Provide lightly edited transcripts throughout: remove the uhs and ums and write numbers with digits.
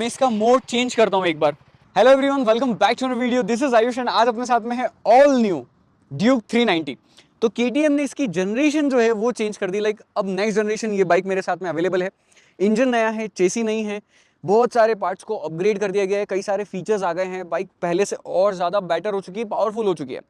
मैं इसका mode change करता हूँ एक बार। Hello everyone, welcome back to our video. This is Ayush and आज अपने साथ में है ऑल न्यू ड्यूक 390। तो केटीएम ने इसकी जनरेशन जो है वो चेंज कर दी। लाइक अब नेक्स्ट जनरेशन ये बाइक मेरे साथ में अवेलेबल है। इंजन नया है, चेसी नहीं है, बहुत सारे पार्ट्स को अपग्रेड कर दिया गया है, कई सारे फीचर्स आ गए हैं, बाइक पहले से और ज़्यादा बेटर हो चुकी है, पावरफुल हो चुकी है।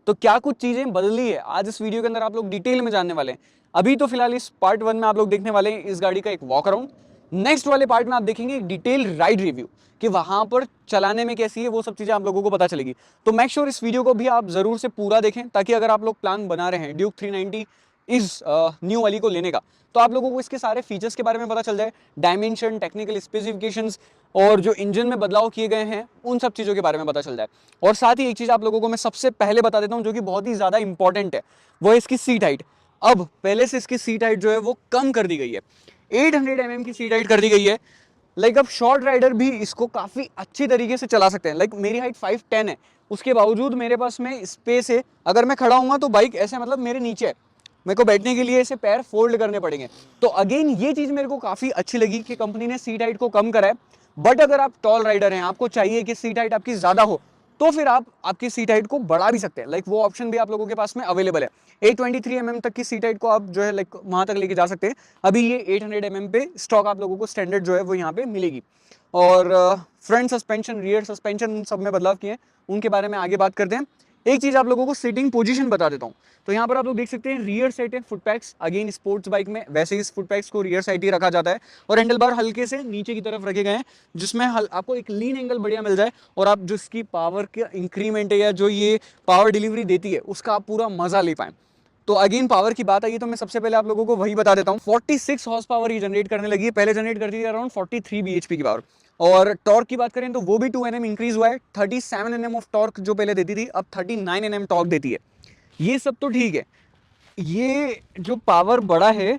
तो क्या कुछ चीज़ें बदली है आज इस वीडियो के अंदर आप लोग डिटेल में जानने वाले हैं। अभी तो फिलहाल इस पार्ट 1 में आप लोग देखने वाले हैं इस गाड़ी का एक वॉक अराउंड। नेक्स्ट वाले पार्ट में आप देखेंगे एक डिटेल राइड रिव्यू कि वहां पर चलाने में कैसी है, वो सब चीजें आप लोगों को पता चलेगी। तो मेक श्योर इस वीडियो को भी आप जरूर से पूरा देखें, ताकि अगर आप लोग प्लान बना रहे हैं ड्यूक 390 इस न्यू वाली को लेने का, तो आप लोगों को इसके सारे फीचर्स के बारे में पता चल जाए, डायमेंशन, टेक्निकल स्पेसिफिकेशंस और जो इंजन में बदलाव किए गए हैं उन सब चीज़ों के बारे में पता चल जाए। और साथ ही एक चीज़ आप लोगों को मैं सबसे पहले बता देता हूँ जो कि बहुत ही ज़्यादा इंपॉर्टेंट है, वो है इसकी सीट हाइट। अब पहले से इसकी सीट हाइट जो है वो कम कर दी गई है, 800 mm की सीट हाइट कर दी गई है। लाइक अब शॉर्ट राइडर भी इसको काफ़ी अच्छी तरीके से चला सकते हैं। लाइक मेरी हाइट 5'10" है, उसके बावजूद मेरे पास में स्पेस है। अगर मैं खड़ा हूँ तो बाइक ऐसे मतलब मेरे नीचे है, मेरे को बैठने के लिए ऐसे पैर फोल्ड करने पड़ेंगे। तो अगेन ये चीज़ मेरे को काफ़ी अच्छी लगी कि कंपनी ने सीट हाइट को कम करा है। बट अगर आप टॉल राइडर हैं, आपको चाहिए कि सीट हाइट आपकी ज़्यादा हो, तो फिर आप आपकी सीट हाइट को बढ़ा भी सकते हैं। लाइक वो ऑप्शन भी आप लोगों के पास में अवेलेबल है। 823 mm तक की सीट हाइट को आप जो है लाइक वहाँ तक लेके जा सकते हैं। अभी ये 800 mm पे स्टॉक आप लोगों को स्टैंडर्ड जो है वो यहाँ पे मिलेगी। और फ्रंट सस्पेंशन, रियर सस्पेंशन सब में बदलाव किए हैं, उनके बारे में आगे बात करते हैं। एक चीज़ आप लोगों को सीटिंग पोजीशन बता देता हूँ। तो यहाँ पर आप लोग देख सकते हैं रियर साइड है foot PACS. Again sports bike में वैसे ही इस फुट पैक्स को रियर साइड ही रखा जाता है, और हैंडल बार हल्के से नीचे की तरफ रखे गए हैं, जिसमें आपको एक लीन एंगल बढ़िया मिल जाए और आप जो इसकी पावर के इंक्रीमेंट है या जो ये पावर डिलीवरी देती है उसका आप पूरा मजा ले पाएं। तो अगेन पावर की बात आई तो मैं सबसे पहले आप लोगों को वही बता देता हूँ। 46 हॉर्स पावर ये जनरेट करने लगी है, पहले जनरेट करती थी अराउंड 43 bhp की पावर। और टॉर्क की बात करें तो वो भी 2 Nm इंक्रीज हुआ है। 37 Nm ऑफ टॉर्क जो पहले देती थी अब 39 Nm टॉर्क देती है। ये सब तो ठीक है, ये जो पावर बढ़ा है,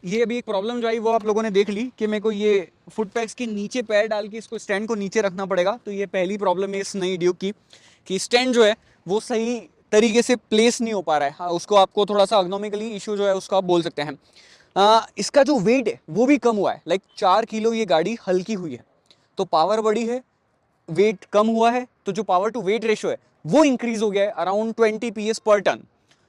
ये अभी एक प्रॉब्लम जो आई वो आप लोगों ने देख ली कि मेरे को ये फुट पैक्स के नीचे पैर डाल के इसको स्टैंड को नीचे रखना पड़ेगा। तो ये पहली प्रॉब्लम है इस नई ड्यूक की कि स्टैंड जो है वो सही तरीके से प्लेस नहीं हो पा रहा है। हाँ, उसको आपको थोड़ा सा अग्नोमिकली इशू जो है उसको आप बोल सकते हैं। इसका जो वेट है वो भी कम हुआ है। लाइक 4 किलो ये गाड़ी हल्की हुई है, तो पावर बढ़ी है, वेट कम हुआ है, तो जो पावर टू वेट रेशो है वो इंक्रीज हो गया है अराउंड 20 PS पर टन।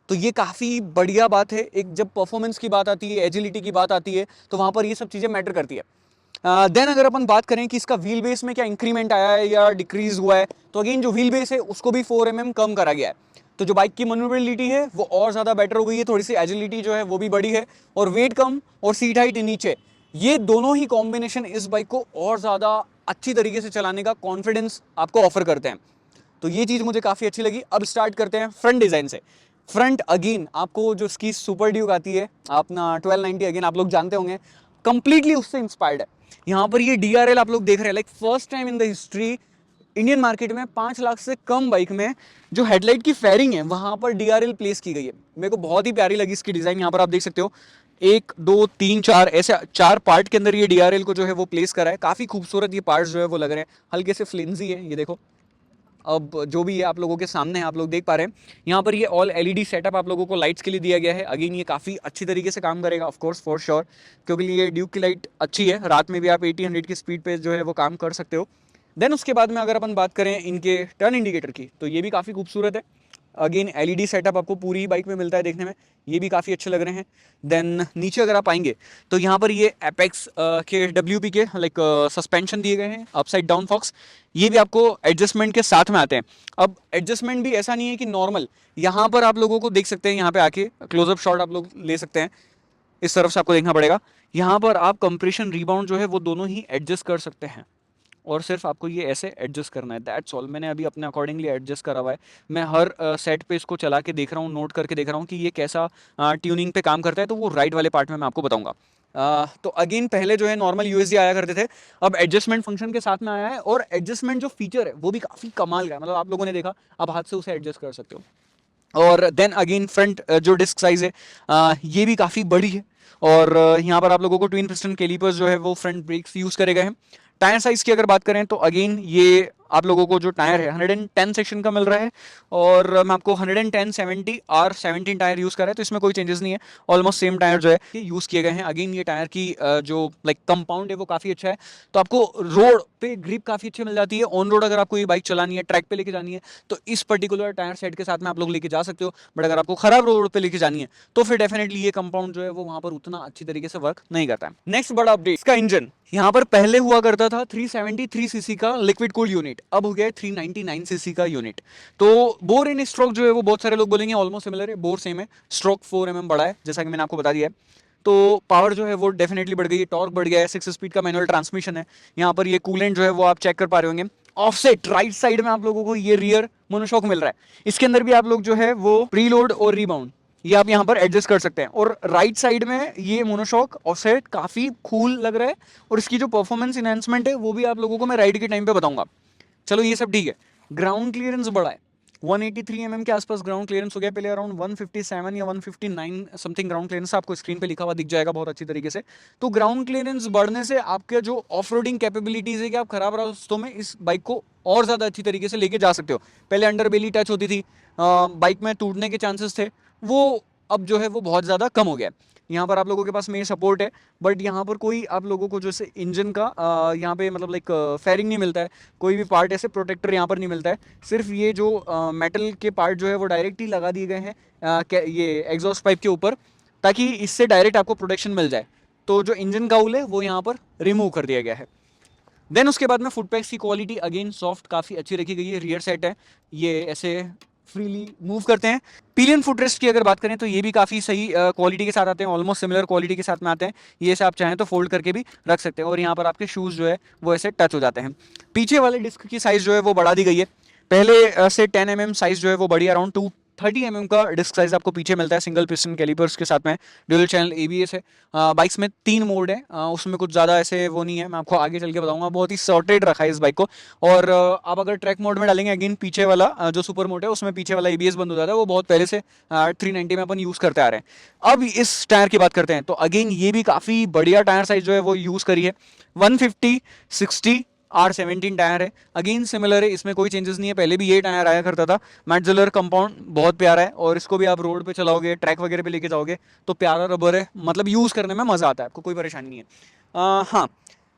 तो ये काफ़ी बढ़िया बात है। एक जब परफॉर्मेंस की बात आती है, एजिलिटी की बात आती है, तो वहाँ पर ये सब चीज़ें मैटर करती है। देन अगर अपन बात करें कि इसका व्हील बेस में क्या इंक्रीमेंट आया है या डिक्रीज हुआ है, तो अगेन जो व्हील बेस है उसको भी 4 mm कम करा गया है। तो जो बाइक की मनूवरेबिलिटी है वो और ज़्यादा बेटर हो गई है, थोड़ी सी एजिलिटी जो है वो भी बढ़ी है, और वेट कम और सीट हाइट नीचे, ये दोनों ही कॉम्बिनेशन इस बाइक को और ज़्यादा अच्छी तरीके से चलाने का कॉन्फिडेंस आपको ऑफर करते हैं। तो ये चीज़ मुझे काफ़ी अच्छी लगी। अब स्टार्ट करते हैं फ्रंट डिज़ाइन से। फ्रंट अगेन आपको जो इसकी सुपर ड्यूक आती है अपना 1290, अगेन आप लोग जानते होंगे, कंप्लीटली उससे इंस्पायर्ड है। यहाँ पर ये DRL आप लोग देख रहे हैं, like first time in the history Indian market में 5 लाख से कम बाइक में जो हेडलाइट की फेयरिंग है वहाँ पर DRL प्लेस की गई है। मेरे को बहुत ही प्यारी लगी इसकी डिज़ाइन। यहाँ पर आप देख सकते हो 1 2 3 4 ऐसे 4 पार्ट के अंदर ये DRL को जो है वो प्लेस करा है। काफ़ी खूबसूरत ये पार्ट्स जो है वो लग रहे हैं, हल्के से फ्लिंजी है। ये देखो, अब जो भी है आप लोगों के सामने है, आप लोग देख पा रहे हैं। यहाँ पर ये ऑल LED सेटअप आप लोगों को लाइट्स के लिए दिया गया है। अगेन ये काफ़ी अच्छी तरीके से काम करेगा ऑफ कोर्स फॉर श्योर, क्योंकि ये ड्यूक की लाइट अच्छी है, रात में भी आप 80-100 की स्पीड पे जो है वो काम कर सकते हो। देन उसके बाद में अगर अपन बात करें इनके टर्न इंडिकेटर की, तो ये भी काफ़ी खूबसूरत है। अगेन LED सेटअप आपको पूरी बाइक में मिलता है देखने में, ये भी काफ़ी अच्छे लग रहे हैं। देन नीचे अगर आप आएंगे तो यहाँ पर ये एपेक्स के WP के लाइक सस्पेंशन दिए गए हैं, अपसाइड डाउन फॉक्स, ये भी आपको एडजस्टमेंट के साथ में आते हैं। अब एडजस्टमेंट भी ऐसा नहीं है कि नॉर्मल, यहाँ पर आप लोगों को देख सकते हैं, यहाँ पे आके क्लोजअप शॉट आप लोग ले सकते हैं, इस तरफ से आपको देखना पड़ेगा। यहाँ पर आप कंप्रेशन रिबाउंड जो है वो दोनों ही एडजस्ट कर सकते हैं, और सिर्फ आपको ये ऐसे एडजस्ट करना है, दैट्स ऑल। मैंने अभी अपने अकॉर्डिंगली एडजस्ट करा हुआ है। मैं हर सेट पे इसको चला के देख रहा हूँ, नोट करके देख रहा हूँ कि ये कैसा ट्यूनिंग पे काम करता है, तो वो राइट वाले पार्ट में मैं आपको बताऊंगा। तो अगेन पहले जो है नॉर्मल USD आया करते थे, अब एडजस्टमेंट फंक्शन के साथ में आया है, और एडजस्टमेंट जो फीचर है वो भी काफ़ी कमाल का है। मतलब आप लोगों ने देखा, आप हाथ से उसे एडजस्ट कर सकते हो। और देन अगेन फ्रंट जो डिस्क साइज है ये भी काफ़ी बड़ी है, और यहाँ पर आप लोगों को ट्विन पिस्टन कैलिपर्स जो है वो फ्रंट ब्रेक्स यूज़ करे गए हैं। टायर साइज़ की अगर बात करें तो अगेन ये आप लोगों को जो टायर है 110 सेक्शन का मिल रहा है, और मैं आपको 110 70 R17 टायर यूज़ कर रहा है, तो इसमें कोई चेंजेस नहीं है, ऑलमोस्ट सेम टायर जो है ये यूज़ किए गए हैं। अगेन ये टायर की जो लाइक कंपाउंड है वो काफ़ी अच्छा है, तो आपको रोड पे ग्रिप काफ़ी अच्छी मिल जाती है। ऑन रोड अगर आपको ये बाइक चलानी है, ट्रैक पे लेके जानी है, तो इस पर्टिकुलर टायर सेट के साथ में आप लोग लेके जा सकते हो। बट अगर आपको खराब रोड पे लेके जानी है तो फिर डेफिनेटली ये कंपाउंड जो है वो वहां पर उतना अच्छी तरीके से वर्क नहीं करता है। नेक्स्ट बड़ा अपडेट, इसका इंजन यहाँ पर पहले हुआ करता था 373 सीसी का लिक्विड कूल्ड यूनिट, अब हो गया 399 सीसी का यूनिट। तो बोर इन स्ट्रोक जो है वो बहुत सारे लोग बोलेंगे ऑलमोस्ट सिमिलर है, बोर सेम है, स्ट्रोक 4 mm बड़ा है जैसा कि मैंने आपको बता दिया है। तो पावर जो है वो डेफिनेटली बढ़ गई है, टॉर्क बढ़ गया है, 6 स्पीड का मैनुअल ट्रांसमिशन है। यहाँ पर ये कूलेंट जो है वो आप चेक कर पा रहे होंगे, ऑफसेट राइट साइड में आप लोगों को ये रियर मोनोशॉक मिल रहा है। इसके अंदर भी आप लोग जो है वो प्रीलोड और रीबाउंड ये आप यहाँ पर एडजस्ट कर सकते हैं, और राइट साइड में ये मोनोशॉक ऑफसेट काफी कूल लग रहा है, और इसकी जो परफॉर्मेंस इनहेंसमेंट है वो भी आप लोगों को मैं राइड के टाइम पे बताऊंगा। चलो ये सब ठीक है। ग्राउंड क्लियरेंस बढ़ा है, 183 mm के आसपास ग्राउंड क्लियरेंस हो गया, पहले अराउंड 157 या 159 समथिंग ग्राउंड क्लियरेंस आपको स्क्रीन पे लिखा हुआ दिख जाएगा बहुत अच्छी तरीके से। तो ग्राउंड क्लियरेंस बढ़ने से आपके जो ऑफ रोडिंग कैपेबिलिटीज है कि आप खराब रास्तों में इस बाइक को और ज़्यादा अच्छी तरीके से लेके जा सकते हो। पहले अंडर बेली टच होती थी, बाइक में टूटने के चांसेस थे, वो अब जो है वो बहुत ज़्यादा कम हो गया। यहाँ पर आप लोगों के पास में सपोर्ट है, बट यहाँ पर कोई आप लोगों को जैसे इंजन का यहाँ पे मतलब लाइक फेयरिंग नहीं मिलता है, कोई भी पार्ट ऐसे प्रोटेक्टर यहाँ पर नहीं मिलता है। सिर्फ ये जो मेटल के पार्ट जो है वो डायरेक्ट ही लगा दिए गए हैं ये एग्जॉस्ट पाइप के ऊपर, ताकि इससे डायरेक्ट आपको प्रोटेक्शन मिल जाए। तो जो इंजन काउल है वो यहाँ पर रिमूव कर दिया गया है। देन उसके बाद में फुटपैक्स की क्वालिटी अगेन सॉफ्ट काफ़ी अच्छी रखी गई है। रियर सेट है, ये ऐसे फ्रीली मूव करते हैं। पिलियन फुटरेस्ट की अगर बात करें तो ये भी काफ़ी सही क्वालिटी के साथ आते हैं, ऑलमोस्ट सिमिलर क्वालिटी के साथ में आते हैं। ये से आप चाहें तो फोल्ड करके भी रख सकते हैं, और यहाँ पर आपके शूज़ जो है वो ऐसे टच हो जाते हैं। पीछे वाले डिस्क की साइज़ जो है वो बढ़ा दी गई है, पहले से 10 mm साइज़ जो है वो बढ़ी, अराउंड 230 mm का डिस्क साइज आपको पीछे मिलता है, सिंगल पिस्टन कैलिपर्स के साथ में। ड्यूल चैनल ABS है। बाइक्स में 3 मोड है, उसमें कुछ ज़्यादा ऐसे वो नहीं है, मैं आपको आगे चल के बताऊंगा। बहुत ही सॉर्टेड रखा है इस बाइक को। और आप अगर ट्रैक मोड में डालेंगे, अगेन पीछे वाला जो सुपर मोड है उसमें पीछे वाला ABS बंद हो जाता है, वो बहुत पहले से 390 में अपन यूज़ करते आ रहे हैं। अब इस टायर की बात करते हैं, तो अगेन ये भी काफ़ी बढ़िया टायर साइज जो है वो यूज़ करी है। 150/60 R17 टायर है, अगेन सिमिलर है, इसमें कोई चेंजेस नहीं है, पहले भी ये टायर आया करता था। मैटजेलर कंपाउंड बहुत प्यारा है, और इसको भी आप रोड पे चलाओगे, ट्रैक वगैरह पे लेके जाओगे तो प्यारा रबर है, मतलब यूज़ करने में मज़ा आता है, आपको कोई परेशानी नहीं है। हाँ,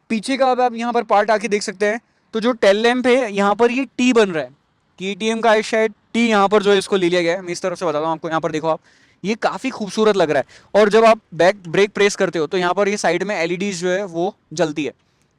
पीछे का अब आप यहाँ पर पार्ट आके देख सकते हैं, तो जो टेल लैम्प है यहाँ पर ये टी बन रहा है, KTM का है शायद टी, यहाँ पर जो है इसको ले लिया गया है। मैं इस तरफ से बताता हूँ आपको, यहाँ पर देखो आप, ये काफ़ी खूबसूरत लग रहा है। और जब आप बैक ब्रेक प्रेस करते हो तो यहाँ पर ये साइड में LEDs जो है वो जलती है,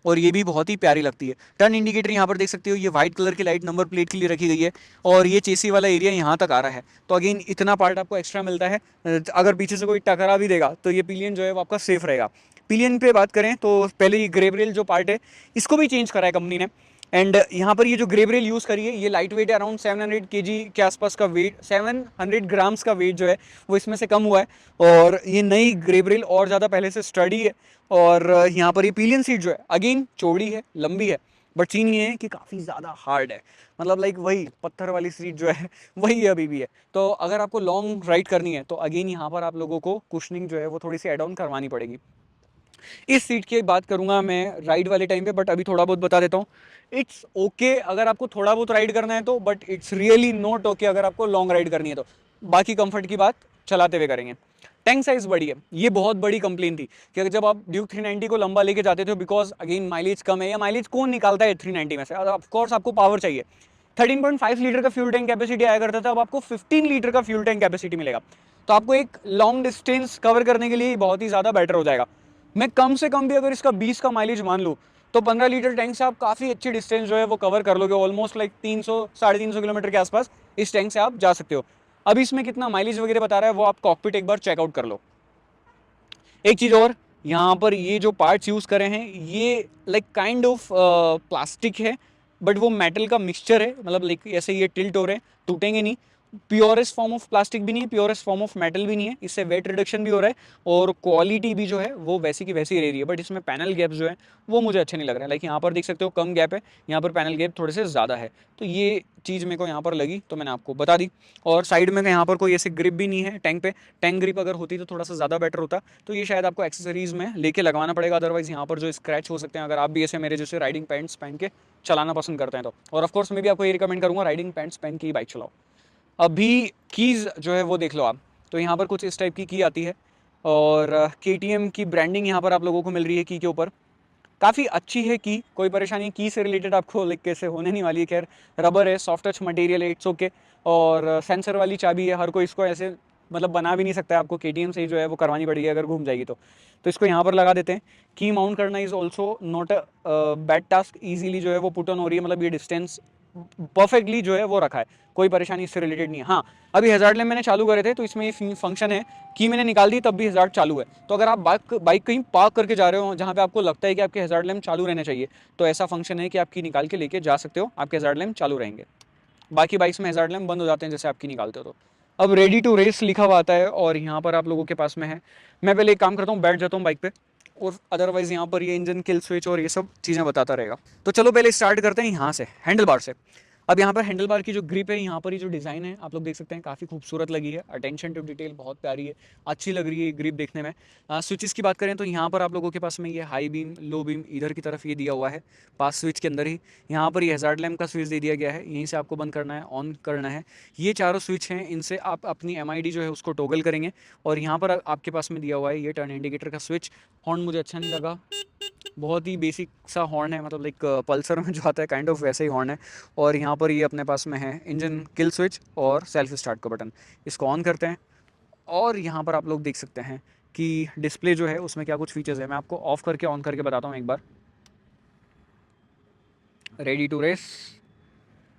और ये भी बहुत ही प्यारी लगती है। टर्न इंडिकेटर यहाँ पर देख सकते हो, ये व्हाइट कलर की लाइट नंबर प्लेट के लिए रखी गई है, और ये चेसी वाला एरिया यहाँ तक आ रहा है। तो अगेन इतना पार्ट आपको एक्स्ट्रा मिलता है, अगर पीछे से कोई टकरा भी देगा तो ये पिलियन जो है वो आपका सेफ रहेगा। पिलियन पे बात करें तो पहले ये ग्रेबरेल जो पार्ट है इसको भी चेंज करा है कंपनी ने, एंड यहाँ पर ये जो ग्रेबरेल यूज़ करी है ये लाइट वेट है, अराउंड 700 kg के आसपास का वेट, 700 ग्राम्स का वेट जो है वो इसमें से कम हुआ है। और ये नई ग्रेबरेल और ज़्यादा पहले से स्टडी है, और यहाँ पर ये पिलियन सीट जो है अगेन चौड़ी है, लंबी है, बट सीन ये है कि काफ़ी ज़्यादा हार्ड है, मतलब लाइक वही पत्थर वाली सीट जो है वही अभी भी है। तो अगर आपको लॉन्ग राइड करनी है तो अगेन यहाँ पर आप लोगों को कुशनिंग जो है वो थोड़ी सी एड ऑन करवानी पड़ेगी। इस सीट की बात करूंगा मैं राइड वाले टाइम पे, बट अभी थोड़ा बहुत बता देता हूँ। इट्स ओके अगर आपको थोड़ा बहुत राइड करना है तो, but it's really not okay अगर आपको लॉन्ग राइड करनी है तो। बाकी कंफर्ट की बात चलाते हुए करेंगे। टैंक साइज बड़ी है, ये बहुत बड़ी कंप्लेन थी कि जब आप ड्यूक 390 को लंबा लेके जाते थे, बिकॉज अगेन माइलेज कम है, या माइलेज कौन निकालता है 390 में से, ऑफकोर्स आपको पावर चाहिए। 13.5 लीटर का फ्यूल टैंक कैपेसिटी आया करता था, अब आपको 15 लीटर का फ्यूल टैंक कैपेसिटी मिलेगा, तो आपको एक लॉन्ग डिस्टेंस कवर करने के लिए बहुत ही ज़्यादा बेटर हो जाएगा। मैं कम से कम भी अगर इसका 20 का माइलेज मान लूँ तो 15 लीटर टैंक से आप काफ़ी अच्छी डिस्टेंस जो है वो कवर कर लोगे, ऑलमोस्ट लाइक 300-350 किलोमीटर के आसपास इस टैंक से आप जा सकते हो। अब इसमें कितना माइलेज वगैरह बता रहा है वो आप कॉकपिट एक बार चेकआउट कर लो। एक चीज़ और, यहाँ पर ये जो पार्ट्स यूज़ करे हैं ये लाइक काइंड ऑफ प्लास्टिक है, बट वो मेटल का मिक्सचर है, मतलब लाइक ऐसे ये टिल्ट हो रहे हैं, टूटेंगे नहीं। प्योरेस्ट फॉर्म ऑफ प्लास्टिक भी नहीं है, प्योरेस्ट फॉर्म ऑफ मेटल भी नहीं है, इससे वेट रिडक्शन भी हो रहा है और क्वालिटी भी जो है वो वैसी की वैसी रह रही है। बट इसमें पैनल गैप जो है वो मुझे अच्छे नहीं लग रहे हैं। लाइक यहाँ पर देख सकते हो कम गैप है, यहाँ पर पैनल गैप थोड़े से ज़्यादा है, तो ये चीज़ मेरे को यहाँ पर लगी तो मैंने आपको बता दी। और साइड में यहाँ पर कोई ऐसे ग्रिप भी नहीं है टैंक पे, टैंक ग्रिप अगर होती तो थोड़ा सा ज़्यादा बेटर होता, तो ये शायद आपको एक्सेसरीज़ में लेके लगवाना पड़ेगा, अदरवाइज़ यहाँ पर जो स्क्रैच हो सकते हैं अगर आप भी ऐसे मेरे जैसे राइडिंग पैंट्स पहन के चलाना पसंद करते हैं तो। और ऑफकोर्स मैं भी आपको ये रिकमेंड करूँगा राइडिंग पैंट्स पहन के ही बाइक चलाओ। अभी कीज़ जो है वो देख लो आप, तो यहाँ पर कुछ इस टाइप की आती है और KTM की ब्रांडिंग यहाँ पर आप लोगों को मिल रही है की के ऊपर। काफ़ी अच्छी है की, कोई परेशानी की से रिलेटेड आपको लाइक कैसे होने नहीं वाली है। खैर रबर है, सॉफ्ट टच मटेरियल है, इट्स ओके। और सेंसर वाली चाबी है, हर कोई इसको ऐसे मतलब बना भी नहीं सकता है, आपको KTM से ही जो है वो करवानी पड़ेगी अगर घूम जाएगी तो इसको यहाँ पर लगा देते हैं। की माउंट करना is also not a bad task, easily जो है वो पुट ऑन हो रही है, मतलब ये डिस्टेंस परफेक्टली जो है वो रखा है, कोई परेशानी इससे रिलेटेड नहीं है। हाँ अभी हज़ार्ड लैम्प मैंने चालू करे थे तो इसमें ये फंक्शन है कि मैंने निकाल दी तब भी हज़ार्ड चालू है। तो अगर आप बाइक कहीं पार्क करके जा रहे हो जहाँ पे आपको लगता है कि आपके हज़ार्ड लैम्प चालू रहने चाहिए, तो ऐसा फंक्शन है कि आप की निकाल के लेके जा सकते हो, आपके हज़ार्ड लैम्प चालू रहेंगे। बाकी बाइक्स में हज़ार्ड लैम्प बंद हो जाते हैं जैसे आपकी निकालते हो तो। अब रेडी टू रेस लिखा हुआ आता है और यहाँ पर आप लोगों के पास में है। मैं पहले एक काम करता हूँ, बैठ जाता हूँ बाइक पे और अदरवाइज़ यहाँ पर ये इंजन किल स्विच और ये सब चीज़ें बताता रहेगा। तो चलो पहले स्टार्ट करते हैं यहाँ से, हैंडल बार से। अब यहाँ पर हैंडल बार की जो ग्रिप है, यहाँ पर ये जो डिज़ाइन है आप लोग देख सकते हैं, काफ़ी खूबसूरत लगी है, अटेंशन टू डिटेल बहुत प्यारी है, अच्छी लग रही है ग्रिप देखने में। स्विचेस की बात करें तो यहाँ पर आप लोगों के पास में ये हाई बीम, लो बीम इधर की तरफ ये दिया हुआ है पास स्विच के अंदर ही। यहाँ पर ये हज़ार्ड लैम्प का स्विच दे दिया गया है, यहीं से आपको बंद करना है, ऑन करना है। ये चारों स्विच हैं, इनसे आप अपनी MID जो है उसको टॉगल करेंगे। और यहाँ पर आपके पास में दिया हुआ है ये टर्न इंडिकेटर का स्विच। हॉर्न मुझे अच्छा नहीं लगा, बहुत ही बेसिक सा हॉर्न है, मतलब लाइक पल्सर में जो आता है काइंड ऑफ वैसे ही हॉर्न है। और यहाँ पर ये अपने पास में है इंजन किल स्विच और सेल्फ स्टार्ट का बटन, इसको ऑन करते हैं। और यहाँ पर आप लोग देख सकते हैं कि डिस्प्ले जो है उसमें क्या कुछ फीचर्स है, मैं आपको ऑफ करके ऑन करके बताता हूँ एक बार। Ready to race.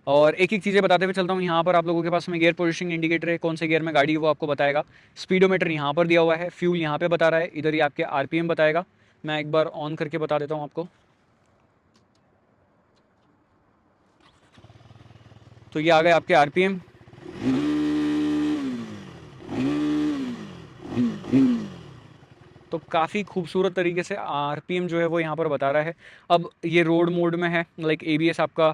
और एक एक चीज़ें बताते हुए चलता हूँ। यहाँ पर आप लोगों के पास में गियर पोजिशनिंग इंडिकेटर है, कौन से गियर में गाड़ी है वो आपको बताएगा। स्पीडोमीटर यहाँ पर दिया हुआ है, फ्यूल यहाँ पे बता रहा है, इधर ही आपके RPM बताएगा। मैं एक बार ऑन करके बता देता हूँ आपको। तो ये आ गए आपके RPM। तो काफ़ी खूबसूरत तरीके से RPM जो है वो यहाँ पर बता रहा है। अब ये रोड मोड में है, लाइक ABS आपका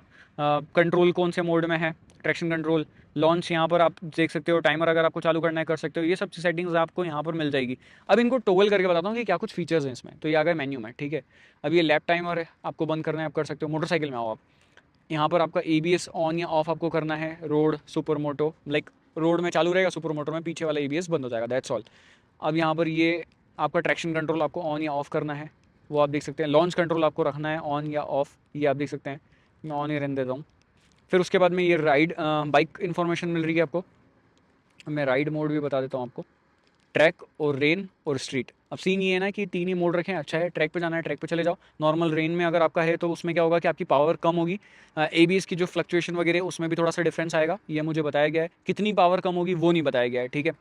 कंट्रोल कौन से मोड में है, ट्रैक्शन कंट्रोल, लॉन्च यहाँ पर आप देख सकते हो, टाइमर अगर आपको चालू करना है कर सकते हो, ये सब सेटिंग्स आपको यहाँ पर मिल जाएगी। अब इनको टॉगल करके बताता हूँ कि क्या कुछ फीचर्स हैं इसमें। तो ये आ गए मेन्यू में, ठीक है। अब ये लैप टाइमर है, आपको बंद करना है आप कर सकते हो। मोटरसाइकिल में आओ आप, यहाँ पर आपका ABS ऑन या ऑफ आपको करना है। Road, super moto, like road में चालू रहेगा, सुपर मोटो में पीछे वाला ABS बंद हो जाएगा, दैट्स ऑल। अब यहाँ पर ये आपका ट्रैक्शन कंट्रोल आपको ऑन या ऑफ करना है, वो आप देख सकते हैं। लॉन्च कंट्रोल आपको रखना है ऑन या ऑफ, ये आप देख सकते हैं, मैं ऑन ही रहने देता हूँ। फिर उसके बाद में ये राइड बाइक इन्फॉर्मेशन मिल रही है आपको, मैं राइड मोड भी बता देता हूँ आपको, ट्रैक और रेन और स्ट्रीट। अब सीन ये है ना कि तीन ही मोड रखें, अच्छा है। ट्रैक पे जाना है ट्रैक पे चले जाओ। नॉर्मल रेन में अगर आपका है तो उसमें क्या होगा कि आपकी पावर कम होगी, ABS की जो फ्लक्चुएशन वगैरह उसमें भी थोड़ा सा डिफरेंस आएगा, ये मुझे बताया गया है। कितनी पावर कम होगी वो नहीं बताया गया है, ठीक है।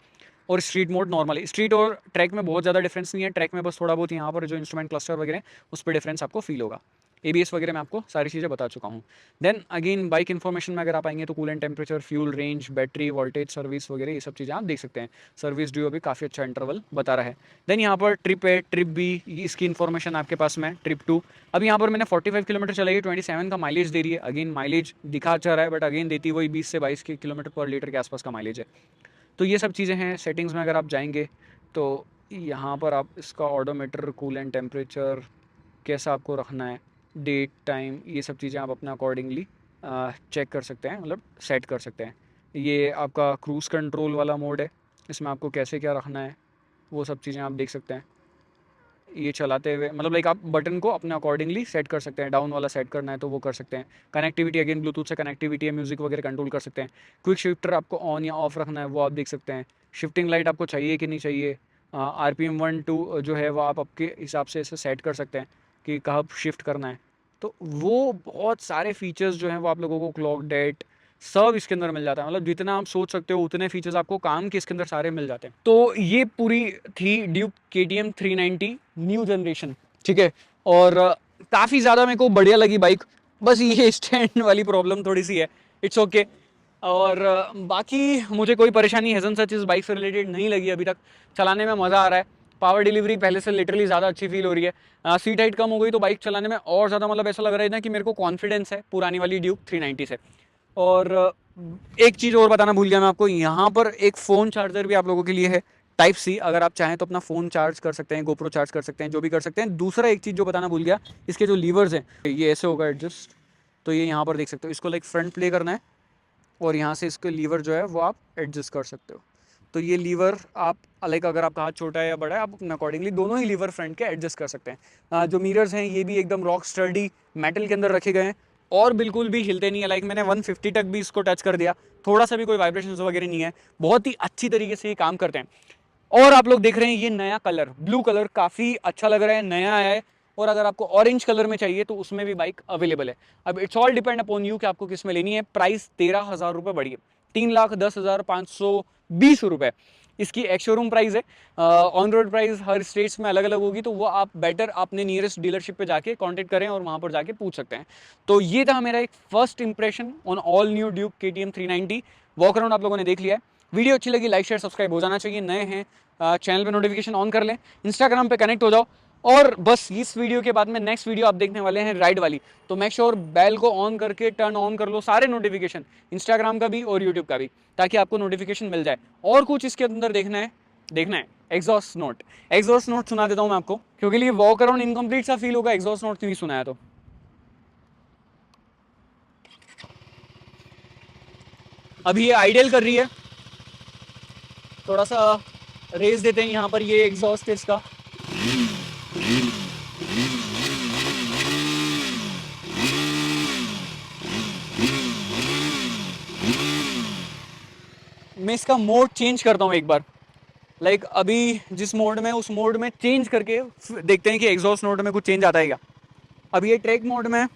और स्ट्रीट मोड नॉर्मल, स्ट्रीट और ट्रैक में बहुत ज़्यादा डिफरेंस नहीं है, ट्रैक में बस थोड़ा बहुत यहाँ पर जो इंस्ट्रूमेंट क्लस्टर वगैरह उस पर डिफरेंस आपको फील होगा। ABS वगैरह मैं आपको सारी चीज़ें बता चुका हूँ। देन अगेन बाइक इन्फॉर्मेशन में अगर आप आएंगे तो coolant temperature, fuel range, battery voltage, service वगैरह ये सब चीज़ें आप देख सकते हैं। सर्विस ड्यू भी काफ़ी अच्छा इंटरवल बता रहा है। देन यहाँ पर ट्रिप है, ट्रिप भी इसकी इन्फॉर्मेशन आपके पास में, ट्रिप 2। अब यहाँ पर मैंने 45 किलोमीटर चलाई, 27 का माइलेज दे रही है। अगेन माइलेज दिखा अच्छा रहा है बट अगेन देती वही 20 से 22 किलोमीटर पर लीटर के आसपास का माइलेज है। तो ये सब चीज़ें हैं। सेटिंग्स में अगर आप जाएंगे तो यहाँ पर आप इसका ऑडोमीटर, कूलेंट टेम्परेचर कैसा आपको रखना है, डेट टाइम, ये सब चीज़ें आप अपना अकॉर्डिंगली चेक कर सकते हैं, मतलब सेट कर सकते हैं। ये आपका क्रूज़ कंट्रोल वाला मोड है, इसमें आपको कैसे क्या रखना है वो सब चीज़ें आप देख सकते हैं। ये चलाते हुए मतलब लाइक आप बटन को अपने अकॉर्डिंगली सेट कर सकते हैं, डाउन वाला सेट करना है तो वो कर सकते हैं। कनेक्टिविटी अगेन ब्लूटूथ से कनेक्टिविटी है, म्यूज़िक वगैरह कंट्रोल कर सकते हैं। क्विक शिफ्टर आपको ऑन या ऑफ रखना है वो आप देख सकते हैं। शिफ्टिंग लाइट आपको चाहिए कि नहीं चाहिए, RPM 1 2 जो है वो आप आपके हिसाब से इसे सेट कर सकते हैं कि कब शिफ्ट करना है। तो वो बहुत सारे फीचर्स जो हैं वो आप लोगों को, क्लॉक डेट सब इसके अंदर मिल जाता है। मतलब जितना आप सोच सकते हो उतने फीचर्स आपको काम के इसके अंदर सारे मिल जाते हैं। तो ये पूरी थी ड्यूक KTM 390 न्यू जनरेशन, ठीक है। और काफ़ी ज़्यादा मेरे को बढ़िया लगी बाइक, बस ये स्टैंड वाली प्रॉब्लम थोड़ी सी है, इट्स ओके। और बाकी मुझे कोई परेशानी हेजन सच इस बाइक से रिलेटेड नहीं लगी अभी तक। चलाने में मज़ा आ रहा है। पावर डिलीवरी पहले से लिटरली ज़्यादा अच्छी फील हो रही है। सीट हाइट कम हो गई तो बाइक चलाने में और ज़्यादा मतलब ऐसा लग रहा है ना कि मेरे को कॉन्फिडेंस है पुरानी वाली ड्यूक 390 से। और एक चीज़ और बताना भूल गया मैं आपको, यहाँ पर एक फ़ोन चार्जर भी आप लोगों के लिए है टाइप सी। अगर आप चाहें तो अपना फ़ोन चार्ज कर सकते हैं, गोप्रो चार्ज कर सकते हैं, जो भी कर सकते हैं। दूसरा एक चीज़ जो बताना भूल गया, इसके जो लीवर्स हैं ये ऐसे होगा एडजस्ट। तो ये यहाँ पर देख सकते हो, इसको लाइक फ्रंट प्ले करना है और यहाँ से इसके लीवर जो है वो आप एडजस्ट कर सकते हो। तो ये लीवर आप लाइक अगर आपका हाथ छोटा है या बड़ा है आप अपने अकॉर्डिंगली दोनों ही लीवर फ्रंट के एडजस्ट कर सकते हैं। जो मिरर्स हैं ये भी एकदम रॉक स्टर्डी मेटल के अंदर रखे गए हैं और बिल्कुल भी हिलते नहीं है। लाइक मैंने 150 तक भी इसको टच कर दिया, थोड़ा सा भी कोई वाइब्रेशन वगैरह नहीं है। बहुत ही अच्छी तरीके से ये काम करते हैं। और आप लोग देख रहे हैं ये नया कलर ब्लू कलर काफ़ी अच्छा लग रहा है, नया आया है। और अगर आपको ऑरेंज कलर में चाहिए तो उसमें भी बाइक अवेलेबल है। अब it's all depend upon you कि आपको किस में लेनी है। प्राइस 13,000 रुपये बढ़ी है, 3,10,520 रुपये इसकी एक्स शोरूम प्राइस है। On road price her states में अलग अलग होगी, तो वो आप बेटर अपने नियरेस्ट डीलरशिप पे जाके कांटेक्ट करें और वहाँ पर जाके पूछ सकते हैं। तो ये था मेरा एक first impression on all new Duke KTM 390। Walk around आप लोगों ने देख लिया है। वीडियो अच्छी लगी लाइक शेयर सब्सक्राइब हो जाना चाहिए। नए हैं चैनल पे नोटिफिकेशन ऑन कर लें, इंस्टाग्राम पे कनेक्ट हो जाओ। और बस इस वीडियो के बाद में नेक्स्ट वीडियो आप देखने वाले हैं राइड वाली, तो मेक श्योर बेल को ऑन करके टर्न ऑन कर लो सारे नोटिफिकेशन, इंस्टाग्राम का भी और यूट्यूब का भी, ताकि आपको नोटिफिकेशन मिल जाए। और कुछ इसके अंदर देखना है एग्जॉस्ट नोट सुना देता हूँ मैं आपको, क्योंकि ये वॉक अराउंड इनकम्प्लीट सा फील होगा एग्जॉस्ट नोट नहीं सुनाया तो। अभी ये आइडियल कर रही है, थोड़ा सा रेस देते हैं यहाँ पर। ये एग्जॉस्ट है इसका, मैं इसका मोड चेंज करता हूँ एक बार। लाइक अभी जिस मोड में उस मोड में चेंज करके देखते हैं कि एग्जॉस्ट नोट में कुछ चेंज आता है क्या। अभी ये ट्रैक मोड में,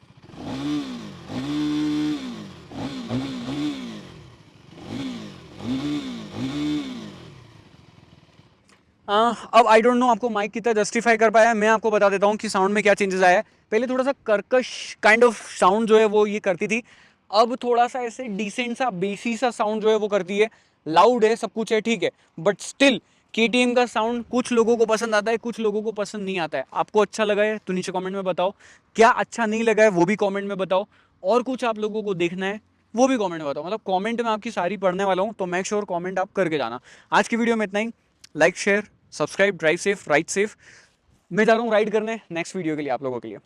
अब आई डोंट नो आपको माइक कितना जस्टिफाई कर पाया है। मैं आपको बता देता हूँ कि साउंड में क्या चेंजेस आया है। पहले थोड़ा सा कर्कश काइंड ऑफ साउंड जो है वो ये करती थी, अब थोड़ा सा ऐसे डिसेंट सा बेसी सा साउंड जो है वो करती है। लाउड है, सब कुछ है, ठीक है, बट स्टिल KTM का साउंड कुछ लोगों को पसंद आता है, कुछ लोगों को पसंद नहीं आता है। आपको अच्छा लगा है तो नीचे कमेंट में बताओ, क्या अच्छा नहीं लगा है वो भी कमेंट में बताओ, और कुछ आप लोगों को देखना है वो भी कमेंट में बताओ। मतलब कमेंट में आपकी सारी पढ़ने वाला हूँ, तो मेक श्योर कमेंट आप करके जाना। आज की वीडियो में इतना ही। Like share subscribe, drive safe ride safe. मैं जा रहा हूँ राइड करने नेक्स्ट वीडियो के लिए आप लोगों के लिए।